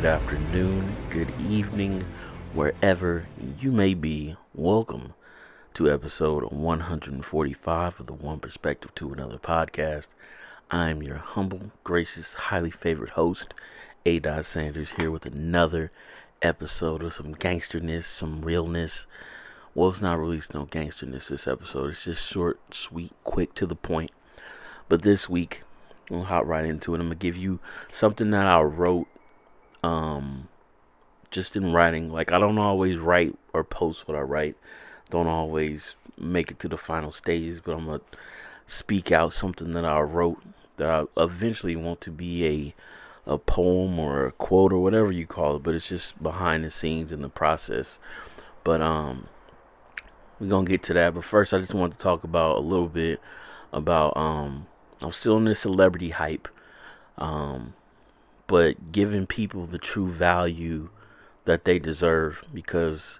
good afternoon, good evening, wherever you may be. Welcome to episode 145 of the One Perspective to Another podcast. I'm your humble, gracious, highly favored host, A. Sanders, here with another episode of some gangsterness, some realness. Well, it's not really no gangsterness this episode. It's just short, sweet, quick, to the point. But this week, we'll hop right into it. I'm going to give you something that I wrote just in writing. Like, I don't always write or post what I write. Don't always make it to the final stages, but I'm going to speak out something that I wrote that I eventually want to be a poem or a quote or whatever you call it, but it's just behind the scenes in the process. But we're going to get to that. But first, I just want to talk about a little bit about I'm still in this celebrity hype, but giving people the true value that they deserve, because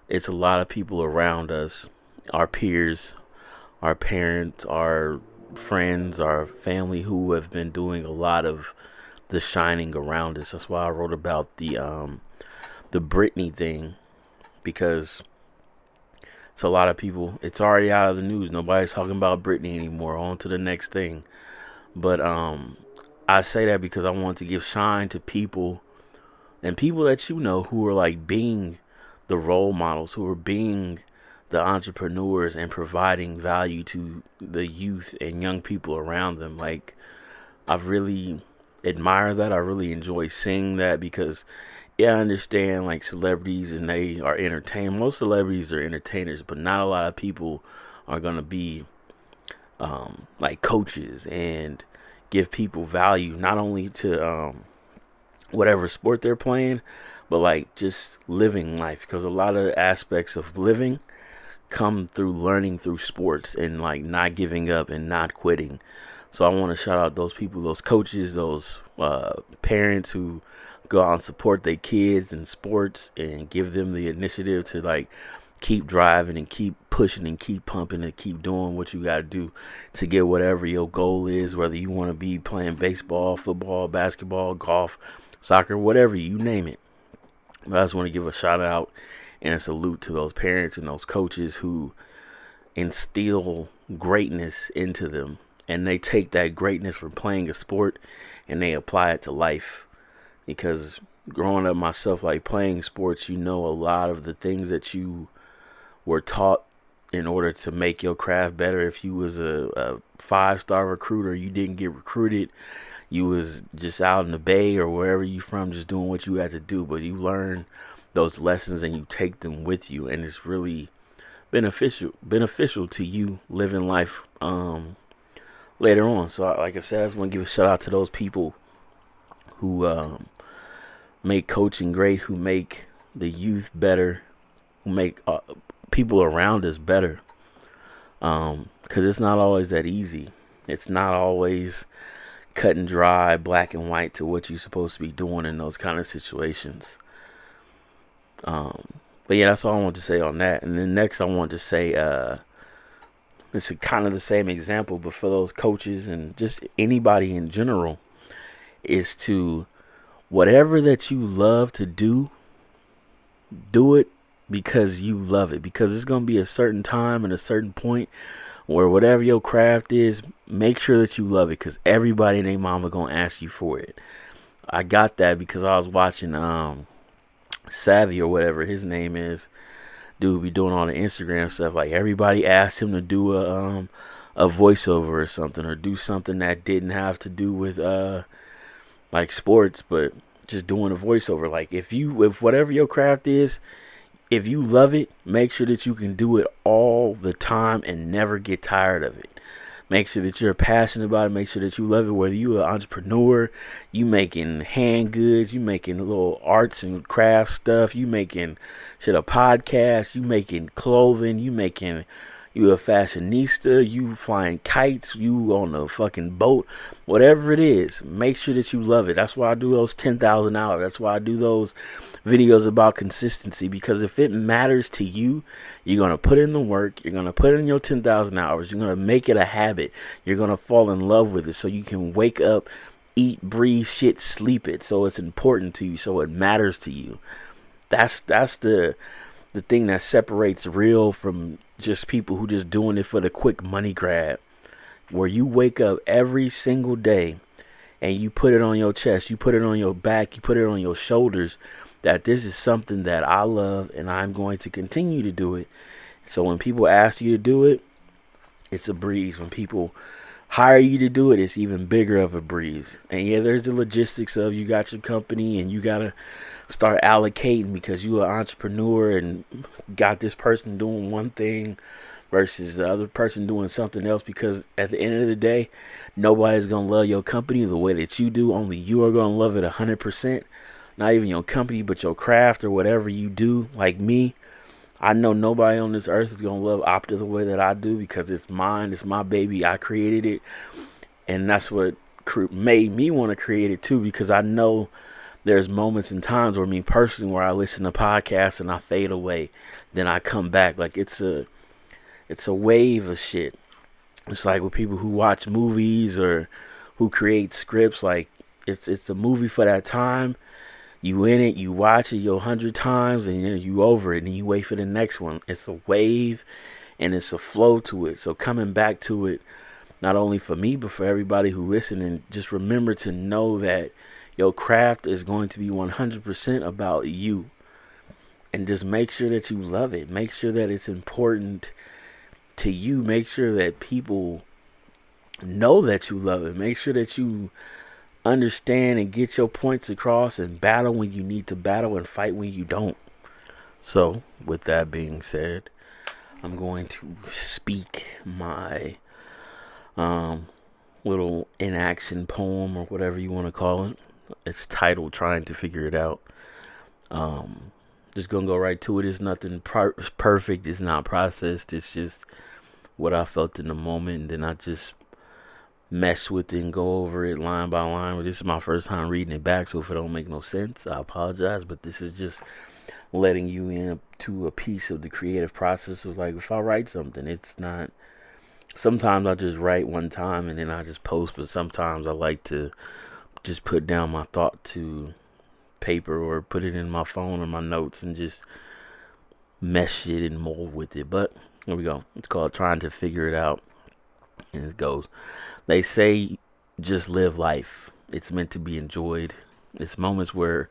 it's a lot of people around us, our peers, our parents, our friends, our family, who have been doing a lot of the shining around us. That's why I wrote about the Britney thing, because it's a lot of people. It's already out of the news. Nobody's talking about Britney anymore. On to the next thing. But I say that because I want to give shine to people, and people that you know, who are like being the role models, who are being the entrepreneurs and providing value to the youth and young people around them. Like, I've really admire that. I really enjoy seeing that, because I understand, like, celebrities, and they are entertained. Most celebrities are entertainers, but not a lot of people are going to be like coaches and give people value, not only to whatever sport they're playing, but like just living life, because a lot of aspects of living come through learning through sports and like not giving up and not quitting. So I want to shout out those people, those coaches, those parents who go out and support their kids in sports and give them the initiative to like keep driving and keep pushing and keep pumping and keep doing what you got to do to get whatever your goal is, whether you want to be playing baseball, football, basketball, golf, soccer, whatever, you name it. But I just want to give a shout out and a salute to those parents and those coaches who instill greatness into them, and they take that greatness from playing a sport and they apply it to life. Because growing up myself, like playing sports, you know, a lot of the things that you were taught in order to make your craft better. If you was a 5-star recruiter, you didn't get recruited. You was just out in the Bay or wherever you from, just doing what you had to do. But you learn those lessons and you take them with you, and it's really beneficial to you living life later on. So, like I said, I just want to give a shout out to those people who make coaching great, who make the youth better, who make people around us better. Because it's not always that easy. It's not always cut and dry, black and white to what you're supposed to be doing in those kind of situations. But yeah, that's all I want to say on that. And then next I want to say, it's kind of the same example, but for those coaches and just anybody in general, is to, whatever that you love to do, do it because you love it. Because it's going to be a certain time and a certain point where whatever your craft is, make sure that you love it, because everybody and their mama going to ask you for it. I got that because I was watching Savvy or whatever his name is. Dude be doing all the Instagram stuff. Like, everybody asked him to do a voiceover or something, or do something that didn't have to do with like sports, but just doing a voiceover. Like, if whatever your craft is, if you love it, make sure that you can do it all the time and never get tired of it. Make sure that you're passionate about it. Make sure that you love it. Whether you're an entrepreneur, you making hand goods, you making little arts and crafts stuff, you making a podcast, you making clothing, you a fashionista, you flying kites, you on a fucking boat, whatever it is, make sure that you love it. That's why I do those 10,000 hours. That's why I do those videos about consistency, because if it matters to you, you're going to put in the work, you're going to put in your 10,000 hours, you're going to make it a habit, you're going to fall in love with it, so you can wake up eat, breathe, shit, sleep it. So it's important to you. So it matters to you. That's the thing that separates real from just people who just doing it for the quick money grab. Where you wake up every single day and you put it on your chest, you put it on your back, you put it on your shoulders, that this is something that I love and I'm going to continue to do it. So when people ask you to do it, it's a breeze. When people hire you to do it, it's even bigger of a breeze. And yeah, there's the logistics of you got your company and you got to start allocating because you an entrepreneur and got this person doing one thing versus the other person doing something else, because at the end of the day, nobody's going to love your company the way that you do. Only you are going to love it 100%. Not even your company, but your craft or whatever you do. Like me, I know nobody on this earth is going to love Opta the way that I do, because it's mine. It's my baby. I created it. And that's what made me want to create it too, because I know there's moments and times where me personally, where I listen to podcasts and I fade away. Then I come back. Like it's a wave of shit. It's like with people who watch movies or who create scripts. Like it's a movie for that time. You in it, you watch it 100 times, and then you over it, and you wait for the next one. It's a wave, and it's a flow to it. So coming back to it, not only for me, but for everybody who listen, and just remember to know that your craft is going to be 100% about you. And just make sure that you love it. Make sure that it's important to you. Make sure that people know that you love it. Make sure that you understand and get your points across and battle when you need to battle and fight when you don't. So, with that being said, I'm going to speak my little inaction poem or whatever you want to call it. It's titled Trying to Figure It Out. Just gonna go right to it. It's nothing perfect. It's not processed. It's just what I felt in the moment, and then I just mess with it and go over it line by line. But this is my first time reading it back, so if it don't make no sense, I apologize. But this is just letting you in to a piece of the creative process of, like, if I write something, it's not. Sometimes I just write one time and then I just post, but sometimes I like to just put down my thought to paper or put it in my phone or my notes and just mesh it and mold with it. But here we go. It's called Trying to Figure It Out. And it goes, they say just live life. It's meant to be enjoyed. It's moments where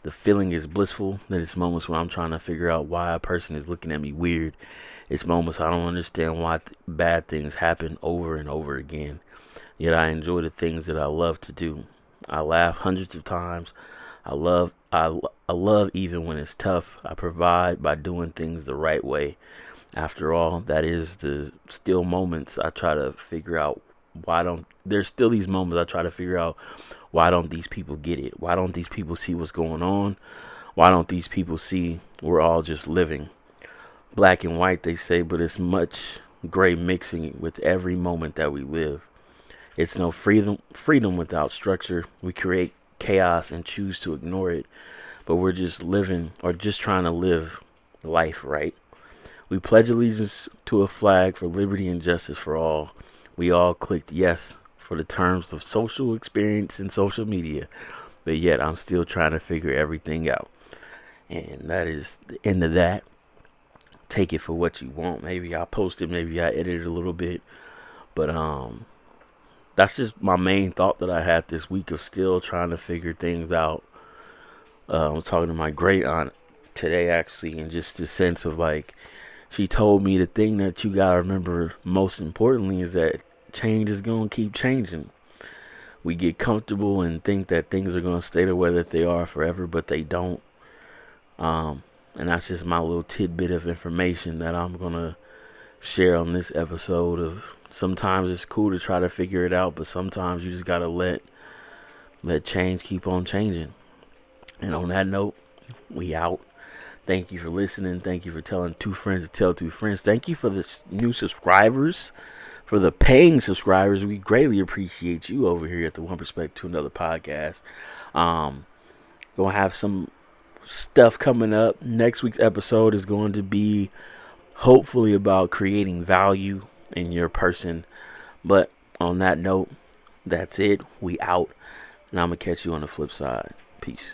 the feeling is blissful. Then it's moments where I'm trying to figure out why a person is looking at me weird. It's moments I don't understand why bad things happen over and over again. Yet I enjoy the things that I love to do. I laugh hundreds of times. I love even when it's tough. I provide by doing things the right way. After all, that is the still moments I try to figure out there's still these moments I try to figure out, why don't these people get it? Why don't these people see what's going on? Why don't these people see we're all just living? Black and white, they say, but it's much gray mixing with every moment that we live. It's no freedom without structure. We create chaos and choose to ignore it, but we're just living or just trying to live life right. We pledge allegiance to a flag for liberty and justice for all. We all clicked yes for the terms of social experience and social media, but yet I'm still trying to figure everything out. And that is the end of that. Take it for what you want. Maybe I posted, maybe I edited a little bit, but that's just my main thought that I had this week, of still trying to figure things out. I was talking to my great aunt today, actually, and just the sense of, like, she told me the thing that you gotta remember most importantly is that change is gonna keep changing. We get comfortable and think that things are gonna stay the way that they are forever, but they don't. And that's just my little tidbit of information that I'm gonna share on this episode of, sometimes it's cool to try to figure it out, but sometimes you just gotta let change keep on changing. And on that note, we out. Thank you for listening. Thank you for telling two friends to tell two friends. Thank you for the new subscribers, for the paying subscribers. We greatly appreciate you over here at the One Perspective to Another podcast. Gonna have some stuff coming up. Next week's episode is going to be hopefully about creating value in your person. But on that note, that's it. We out. And I'm going to catch you on the flip side. Peace.